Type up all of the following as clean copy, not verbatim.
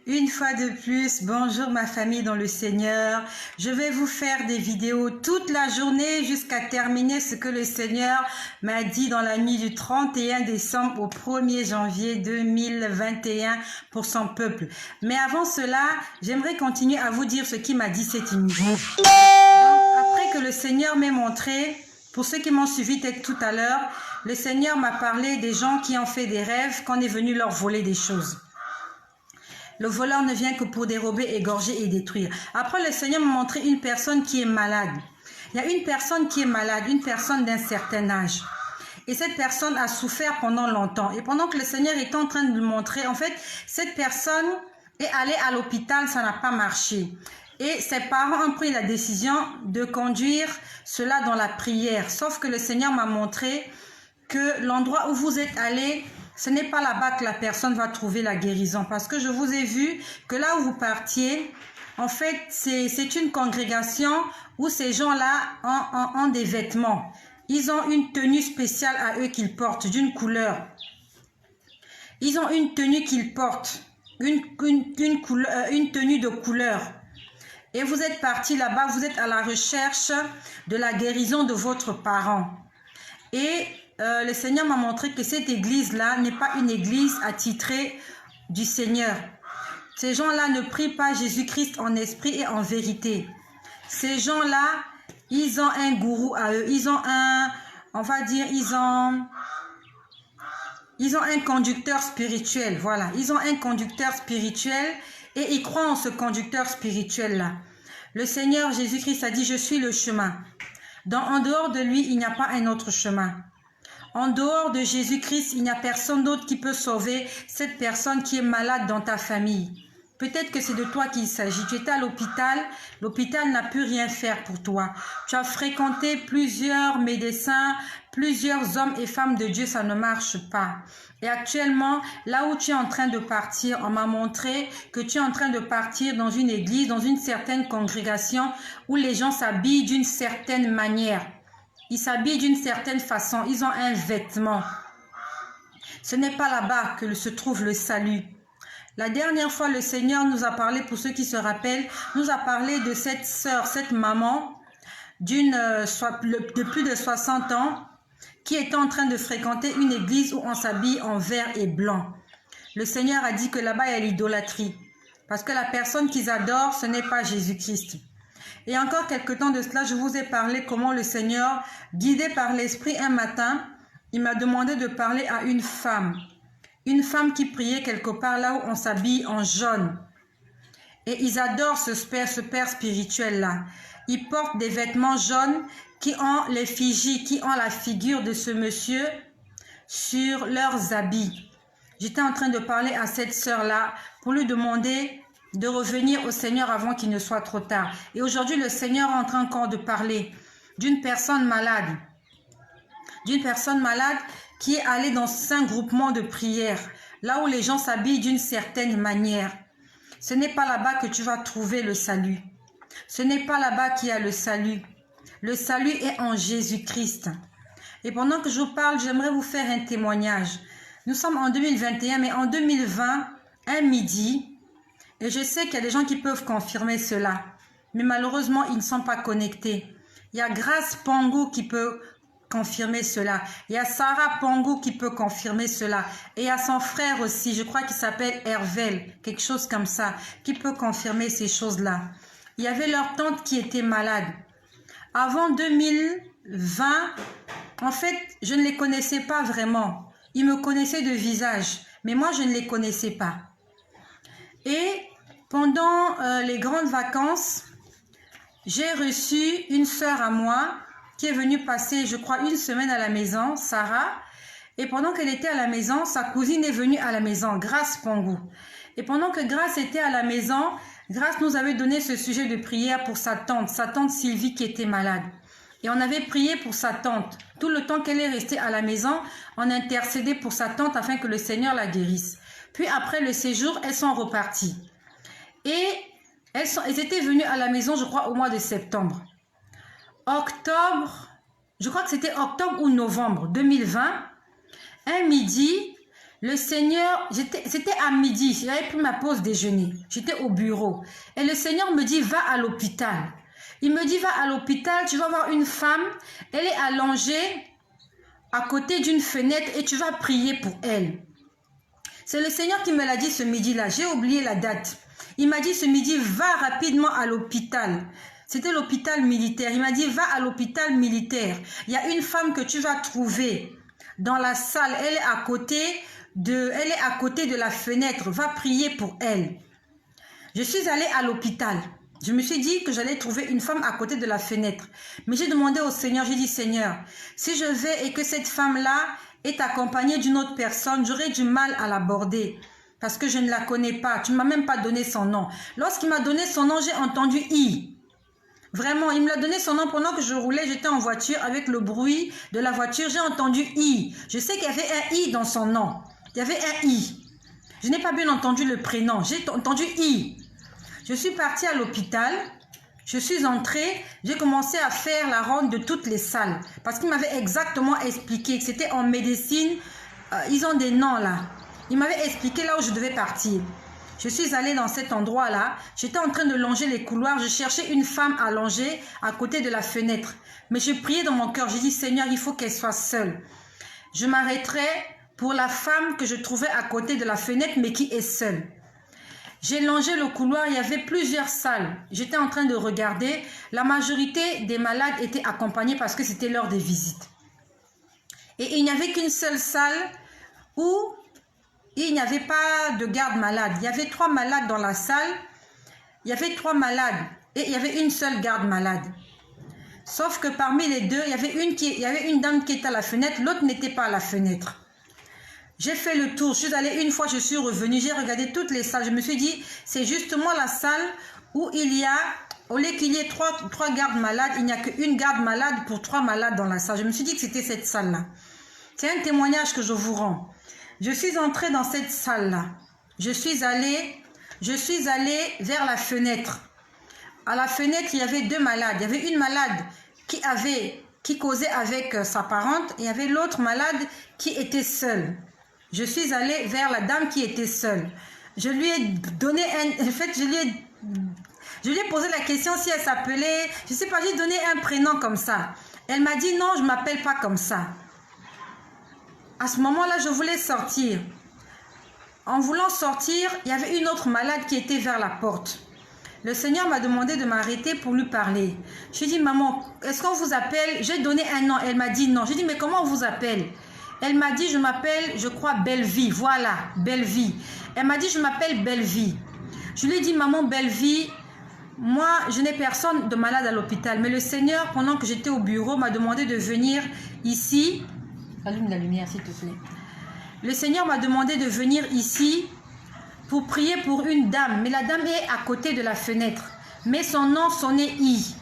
Une fois de plus, bonjour ma famille dans le Seigneur. Je vais vous faire des vidéos toute la journée jusqu'à terminer ce que le Seigneur m'a dit dans la nuit du 31 décembre au 1er janvier 2021 pour son peuple. Mais avant cela, j'aimerais continuer à vous dire ce qu'il m'a dit cette nuit. Donc, après que le Seigneur m'ait montré, pour ceux qui m'ont suivi tout à l'heure, le Seigneur m'a parlé des gens qui ont fait des rêves qu'on est venu leur voler des choses. Le voleur ne vient que pour dérober, égorger et détruire. Après, le Seigneur m'a montré une personne qui est malade. Il y a une personne qui est malade, une personne d'un certain âge. Et cette personne a souffert pendant longtemps. Et pendant que le Seigneur est en train de me montrer, en fait, cette personne est allée à l'hôpital, ça n'a pas marché. Et ses parents ont pris la décision de conduire cela dans la prière. Sauf que le Seigneur m'a montré que l'endroit où vous êtes allé, ce n'est pas là-bas que la personne va trouver la guérison. Parce que je vous ai vu que là où vous partiez, en fait, c'est une congrégation où ces gens-là ont des vêtements. Ils ont une tenue spéciale à eux qu'ils portent, d'une couleur. Ils ont une tenue qu'ils portent, une tenue de couleur. Et vous êtes parti là-bas, vous êtes à la recherche de la guérison de votre parent. Et le Seigneur m'a montré que cette église-là n'est pas une église attitrée du Seigneur. Ces gens-là ne prient pas Jésus-Christ en esprit et en vérité. Ces gens-là, ils ont un gourou à eux. Ils ont un, on va dire, ils ont un conducteur spirituel. Voilà, ils ont un conducteur spirituel et ils croient en ce conducteur spirituel-là. Le Seigneur Jésus-Christ a dit, je suis le chemin. En dehors de lui, il n'y a pas un autre chemin. En dehors de Jésus-Christ, il n'y a personne d'autre qui peut sauver cette personne qui est malade dans ta famille. Peut-être que c'est de toi qu'il s'agit. Tu étais à l'hôpital, l'hôpital n'a pu rien faire pour toi. Tu as fréquenté plusieurs médecins, plusieurs hommes et femmes de Dieu, ça ne marche pas. Et actuellement, là où tu es en train de partir, on m'a montré que tu es en train de partir dans une église, dans une certaine congrégation où les gens s'habillent d'une certaine manière. Ils s'habillent d'une certaine façon, ils ont un vêtement. Ce n'est pas là-bas que se trouve le salut. La dernière fois, le Seigneur nous a parlé, pour ceux qui se rappellent, nous a parlé de cette sœur, cette maman de plus de 60 ans qui était en train de fréquenter une église où on s'habille en vert et blanc. Le Seigneur a dit que là-bas, il y a l'idolâtrie. Parce que la personne qu'ils adorent, ce n'est pas Jésus-Christ. Et encore quelque temps de cela, je vous ai parlé comment le Seigneur, guidé par l'Esprit un matin, il m'a demandé de parler à une femme. Une femme qui priait quelque part là où on s'habille en jaune. Et ils adorent ce père spirituel-là. Ils portent des vêtements jaunes qui ont l'effigie, qui ont la figure de ce monsieur sur leurs habits. J'étais en train de parler à cette sœur-là pour lui demander de revenir au Seigneur avant qu'il ne soit trop tard. Et aujourd'hui, le Seigneur est en train encore de parler d'une personne malade. D'une personne malade qui est allée dans un groupement de prière, là où les gens s'habillent d'une certaine manière. Ce n'est pas là-bas que tu vas trouver le salut. Ce n'est pas là-bas qu'il y a le salut. Le salut est en Jésus-Christ. Et pendant que je vous parle, j'aimerais vous faire un témoignage. Nous sommes en 2021, mais en 2020, un midi, et je sais qu'il y a des gens qui peuvent confirmer cela, mais malheureusement, ils ne sont pas connectés. Il y a Grace Pangou qui peut confirmer cela. Il y a Sarah Pangou qui peut confirmer cela. Et il y a son frère aussi, je crois qu'il s'appelle Hervel, quelque chose comme ça, qui peut confirmer ces choses-là. Il y avait leur tante qui était malade. Avant 2020, en fait, je ne les connaissais pas vraiment. Ils me connaissaient de visage, mais moi, je ne les connaissais pas. Et pendant les grandes vacances, j'ai reçu une sœur à moi qui est venue passer, je crois, une semaine à la maison, Sarah. Et pendant qu'elle était à la maison, sa cousine est venue à la maison, Grace Pangou. Et pendant que Grace était à la maison, Grace nous avait donné ce sujet de prière pour sa tante Sylvie qui était malade. Et on avait prié pour sa tante. Tout le temps qu'elle est restée à la maison, on intercédait pour sa tante afin que le Seigneur la guérisse. Puis après le séjour, elles sont reparties. Et elles étaient venues à la maison, je crois, au mois de septembre. Octobre, je crois que c'était octobre ou novembre 2020, un midi, Le Seigneur, c'était à midi, j'avais pris ma pause déjeuner. J'étais au bureau. Et le Seigneur me dit, va à l'hôpital. Il me dit, va à l'hôpital, tu vas voir une femme, elle est allongée à côté d'une fenêtre et tu vas prier pour elle. C'est le Seigneur qui me l'a dit ce midi-là. J'ai oublié la date. Il m'a dit ce midi, va rapidement à l'hôpital. C'était l'hôpital militaire. Il m'a dit, va à l'hôpital militaire. Il y a une femme que tu vas trouver dans la salle. Elle est à côté de la fenêtre. Va prier pour elle. Je suis allée à l'hôpital. Je me suis dit que j'allais trouver une femme à côté de la fenêtre. Mais j'ai demandé au Seigneur, j'ai dit, Seigneur, si je vais et que cette femme-là est accompagnée d'une autre personne, j'aurai du mal à l'aborder. Parce que je ne la connais pas. Tu ne m'as même pas donné son nom. Lorsqu'il m'a donné son nom, j'ai entendu « I ». Vraiment, il me l'a donné son nom pendant que je roulais. J'étais en voiture avec le bruit de la voiture. J'ai entendu « I ». Je sais qu'il y avait un « I » dans son nom. Il y avait un « I ». Je n'ai pas bien entendu le prénom. J'ai entendu « I ». Je suis partie à l'hôpital, je suis entrée, j'ai commencé à faire la ronde de toutes les salles. Parce qu'il m'avait exactement expliqué que c'était en médecine, ils ont des noms là. Il m'avait expliqué là où je devais partir. Je suis allée dans cet endroit-là, j'étais en train de longer les couloirs, je cherchais une femme allongée à côté de la fenêtre. Mais je priais dans mon cœur, j'ai dit Seigneur, il faut qu'elle soit seule. Je m'arrêterai pour la femme que je trouvais à côté de la fenêtre mais qui est seule. J'ai longé le couloir, il y avait plusieurs salles. J'étais en train de regarder. La majorité des malades étaient accompagnés parce que c'était l'heure des visites. Et il n'y avait qu'une seule salle où il n'y avait pas de garde malade. Il y avait 3 malades dans la salle. Il y avait 3 malades et il y avait une seule garde malade. Sauf que parmi les deux, il y avait une dame qui était à la fenêtre, l'autre n'était pas à la fenêtre. J'ai fait le tour, je suis allée une fois, je suis revenue, j'ai regardé toutes les salles. Je me suis dit, c'est justement la salle où il y a, au lieu qu'il y ait 3 gardes malades, il n'y a qu'une garde malade pour 3 malades dans la salle. Je me suis dit que c'était cette salle-là. C'est un témoignage que je vous rends. Je suis entrée dans cette salle-là. Je suis allée vers la fenêtre. À la fenêtre, il y avait 2 malades. Il y avait une malade qui causait avec sa parente et il y avait l'autre malade qui était seule. Je suis allée vers la dame qui était seule. Je lui ai donné je lui ai posé la question si elle s'appelait, je ne sais pas, j'ai donné un prénom comme ça. Elle m'a dit non, je ne m'appelle pas comme ça. À ce moment-là, je voulais sortir. En voulant sortir, il y avait une autre malade qui était vers la porte. Le Seigneur m'a demandé de m'arrêter pour lui parler. Je lui ai dit, maman, est-ce qu'on vous appelle? J'ai donné un nom. Elle m'a dit non. J'ai dit, mais comment on vous appelle? Elle m'a dit, je m'appelle, je crois, Belle-Vie. Voilà, Belle-Vie. Elle m'a dit, je m'appelle Belle-Vie. Je lui ai dit, maman, Belle-Vie, moi, je n'ai personne de malade à l'hôpital. Mais le Seigneur, pendant que j'étais au bureau, m'a demandé de venir ici. Allume la lumière, s'il te plaît. Le Seigneur m'a demandé de venir ici pour prier pour une dame. Mais la dame est à côté de la fenêtre. Mais son nom sonnait I.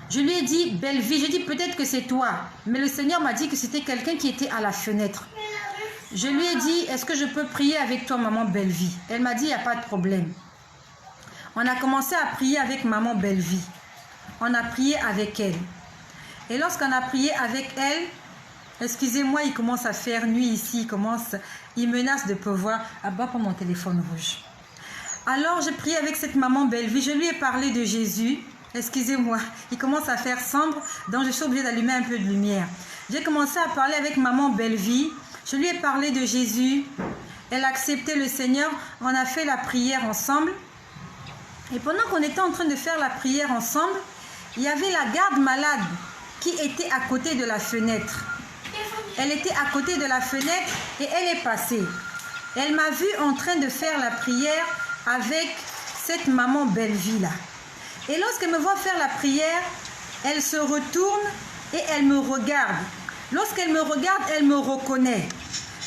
Je lui ai dit, Belle-Vie, j'ai dit peut-être que c'est toi. Mais le Seigneur m'a dit que c'était quelqu'un qui était à la fenêtre. Je lui ai dit, est-ce que je peux prier avec toi, maman Belle-Vie? Elle m'a dit, il n'y a pas de problème. On a commencé à prier avec maman Belle-Vie. On a prié avec elle. Et lorsqu'on a prié avec elle, excusez-moi, il commence à faire nuit ici, il menace de pleuvoir. Ah bah, pas mon téléphone rouge. Alors, j'ai prié avec cette maman Belle-Vie. Je lui ai parlé de Jésus. Excusez-moi, il commence à faire sombre, donc je suis obligée d'allumer un peu de lumière. J'ai commencé à parler avec maman Belle-Vie. Je lui ai parlé de Jésus. Elle a accepté le Seigneur. On a fait la prière ensemble. Et pendant qu'on était en train de faire la prière ensemble, il y avait la garde malade qui était à côté de la fenêtre. Elle était à côté de la fenêtre et elle est passée. Elle m'a vue en train de faire la prière avec cette maman Belle-Vie là. Et lorsqu'elle me voit faire la prière, elle se retourne et elle me regarde. Lorsqu'elle me regarde, elle me reconnaît.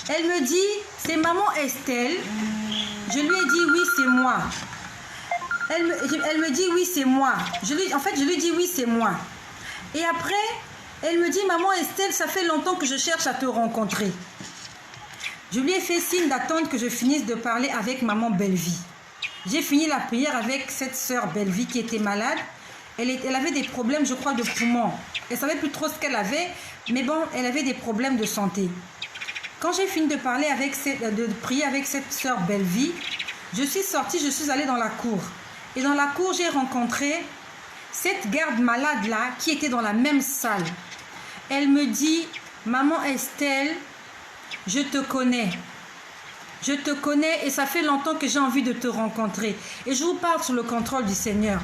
Elle me dit, c'est maman Estelle. Je lui ai dit, oui, c'est moi. Elle me dit, oui, c'est moi. Je lui dis, oui, c'est moi. Et après, elle me dit, maman Estelle, ça fait longtemps que je cherche à te rencontrer. Je lui ai fait signe d'attendre que je finisse de parler avec maman Belle-Vie. J'ai fini la prière avec cette sœur Belle-Vie qui était malade. Elle avait des problèmes, je crois, de poumons. Elle ne savait plus trop ce qu'elle avait, mais bon, elle avait des problèmes de santé. Quand j'ai fini de prier avec cette sœur Bellevie, je suis sortie, je suis allée dans la cour. Et dans la cour, j'ai rencontré cette garde malade-là qui était dans la même salle. Elle me dit, maman Estelle, je te connais. Je te connais et ça fait longtemps que j'ai envie de te rencontrer. Et je vous parle sous le contrôle du Seigneur.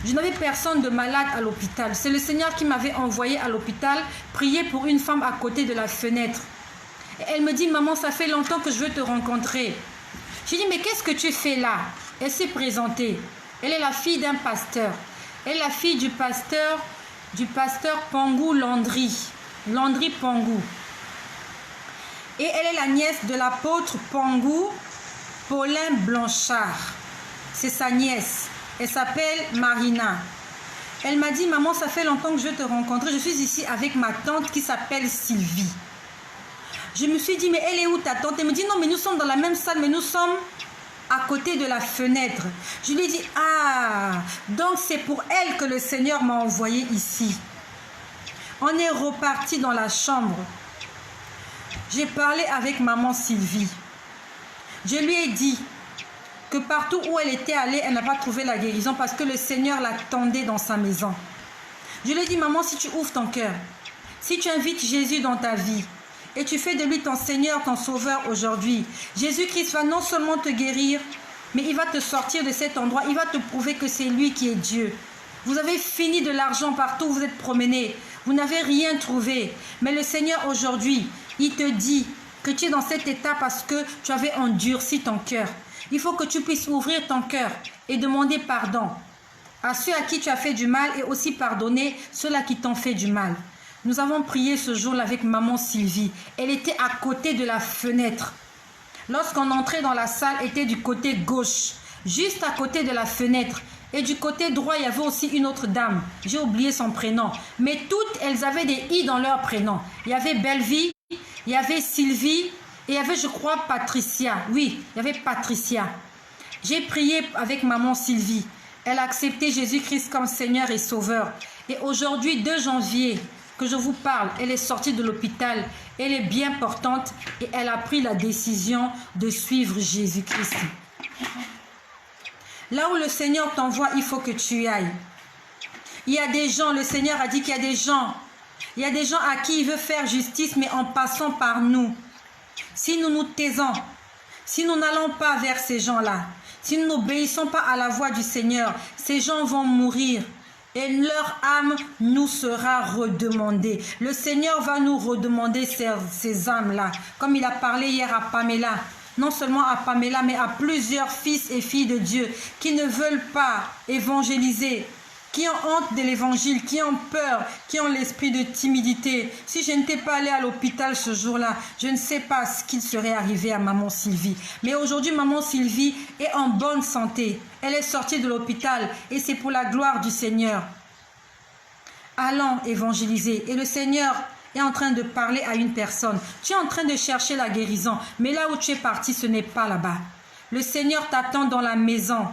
Je n'avais personne de malade à l'hôpital. C'est le Seigneur qui m'avait envoyé à l'hôpital prier pour une femme à côté de la fenêtre. Et elle me dit, maman, ça fait longtemps que je veux te rencontrer. J'ai dit, mais qu'est-ce que tu fais là? Elle s'est présentée. Elle est la fille d'un pasteur. Elle est la fille du pasteur Pangou Landry. Landry Pangou. Et elle est la nièce de l'apôtre Pangou, Paulin Blanchard. C'est sa nièce. Elle s'appelle Marina. Elle m'a dit, maman, ça fait longtemps que je veux te rencontrer. Je suis ici avec ma tante qui s'appelle Sylvie. Je me suis dit, mais elle est où ta tante? Elle me dit, non, mais nous sommes dans la même salle, mais nous sommes à côté de la fenêtre. Je lui ai dit, ah, donc c'est pour elle que le Seigneur m'a envoyé ici. On est reparti dans la chambre. J'ai parlé avec maman Sylvie. Je lui ai dit que partout où elle était allée, elle n'a pas trouvé la guérison parce que le Seigneur l'attendait dans sa maison. Je lui ai dit, maman, si tu ouvres ton cœur, si tu invites Jésus dans ta vie et tu fais de lui ton Seigneur, ton Sauveur aujourd'hui, Jésus-Christ va non seulement te guérir, mais il va te sortir de cet endroit, il va te prouver que c'est lui qui est Dieu. Vous avez fini de l'argent partout où vous êtes promené, vous n'avez rien trouvé, mais le Seigneur aujourd'hui, il te dit que tu es dans cet état parce que tu avais endurci ton cœur. Il faut que tu puisses ouvrir ton cœur et demander pardon à ceux à qui tu as fait du mal et aussi pardonner ceux-là qui t'ont fait du mal. Nous avons prié ce jour-là avec maman Sylvie. Elle était à côté de la fenêtre. Lorsqu'on entrait dans la salle, elle était du côté gauche, juste à côté de la fenêtre. Et du côté droit, il y avait aussi une autre dame. J'ai oublié son prénom. Mais toutes, elles avaient des i dans leur prénom. Il y avait Bellevie, il y avait Sylvie et il y avait, je crois, Patricia. Oui, il y avait Patricia. J'ai prié avec maman Sylvie. Elle a accepté Jésus-Christ comme Seigneur et Sauveur. Et aujourd'hui, 2 janvier, que je vous parle, elle est sortie de l'hôpital. Elle est bien portante et elle a pris la décision de suivre Jésus-Christ. Là où le Seigneur t'envoie, il faut que tu y ailles. Il y a des gens, le Seigneur a dit qu'il y a des gens. Il y a des gens à qui il veut faire justice, mais en passant par nous. Si nous nous taisons, si nous n'allons pas vers ces gens-là, si nous n'obéissons pas à la voix du Seigneur, ces gens vont mourir et leur âme nous sera redemandée. Le Seigneur va nous redemander ces âmes-là, comme il a parlé hier à Pamela. Non seulement à Pamela, mais à plusieurs fils et filles de Dieu qui ne veulent pas évangéliser, qui ont honte de l'évangile, qui ont peur, qui ont l'esprit de timidité. Si je n'étais pas allée à l'hôpital ce jour-là, je ne sais pas ce qu'il serait arrivé à maman Sylvie. Mais aujourd'hui, maman Sylvie est en bonne santé. Elle est sortie de l'hôpital et c'est pour la gloire du Seigneur. Allons évangéliser. Et le Seigneur est en train de parler à une personne. Tu es en train de chercher la guérison, mais là où tu es parti, ce n'est pas là-bas. Le Seigneur t'attend dans la maison.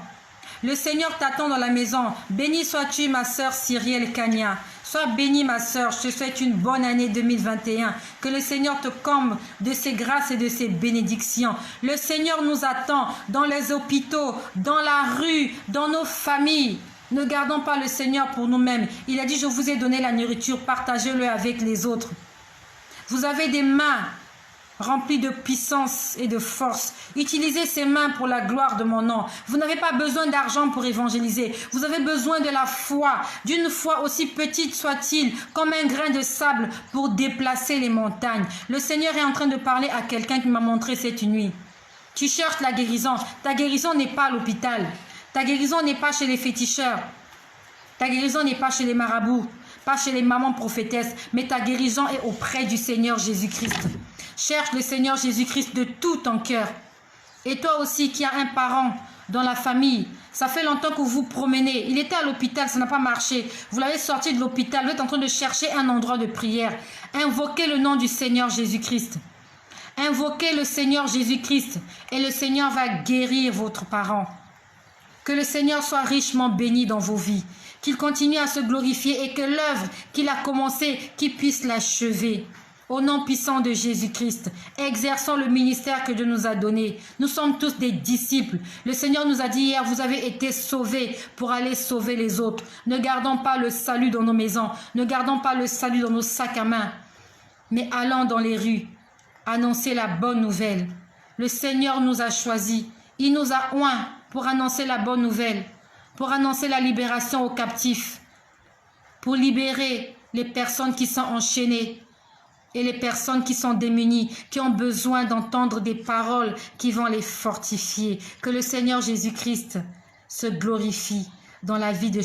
Le Seigneur t'attend dans la maison. Béni sois-tu, ma sœur Cyrielle Kanya. Sois bénie, ma sœur. Je te souhaite une bonne année 2021. Que le Seigneur te comble de ses grâces et de ses bénédictions. Le Seigneur nous attend dans les hôpitaux, dans la rue, dans nos familles. Ne gardons pas le Seigneur pour nous-mêmes. Il a dit, je vous ai donné la nourriture, partagez-le avec les autres. Vous avez des mains remplies de puissance et de force. Utilisez ces mains pour la gloire de mon nom. Vous n'avez pas besoin d'argent pour évangéliser. Vous avez besoin de la foi, d'une foi aussi petite soit-il, comme un grain de sable pour déplacer les montagnes. Le Seigneur est en train de parler à quelqu'un qui m'a montré cette nuit. Tu cherches la guérison. Ta guérison n'est pas à l'hôpital. Ta guérison n'est pas chez les féticheurs. Ta guérison n'est pas chez les marabouts, pas chez les mamans prophétesses, mais ta guérison est auprès du Seigneur Jésus-Christ. Cherche le Seigneur Jésus-Christ de tout ton cœur. Et toi aussi qui as un parent dans la famille, ça fait longtemps que vous vous promenez. Il était à l'hôpital, ça n'a pas marché. Vous l'avez sorti de l'hôpital, vous êtes en train de chercher un endroit de prière. Invoquez le nom du Seigneur Jésus-Christ. Invoquez le Seigneur Jésus-Christ et le Seigneur va guérir votre parent. Que le Seigneur soit richement béni dans vos vies, qu'il continue à se glorifier et que l'œuvre qu'il a commencée, qu'il puisse l'achever. Au nom puissant de Jésus-Christ, exerçons le ministère que Dieu nous a donné. Nous sommes tous des disciples. Le Seigneur nous a dit hier, vous avez été sauvés pour aller sauver les autres. Ne gardons pas le salut dans nos maisons. Ne gardons pas le salut dans nos sacs à main. Mais allons dans les rues, annoncer la bonne nouvelle. Le Seigneur nous a choisis. Il nous a oints pour annoncer la bonne nouvelle, pour annoncer la libération aux captifs, pour libérer les personnes qui sont enchaînées, et les personnes qui sont démunies, qui ont besoin d'entendre des paroles qui vont les fortifier. Que le Seigneur Jésus-Christ se glorifie dans la vie de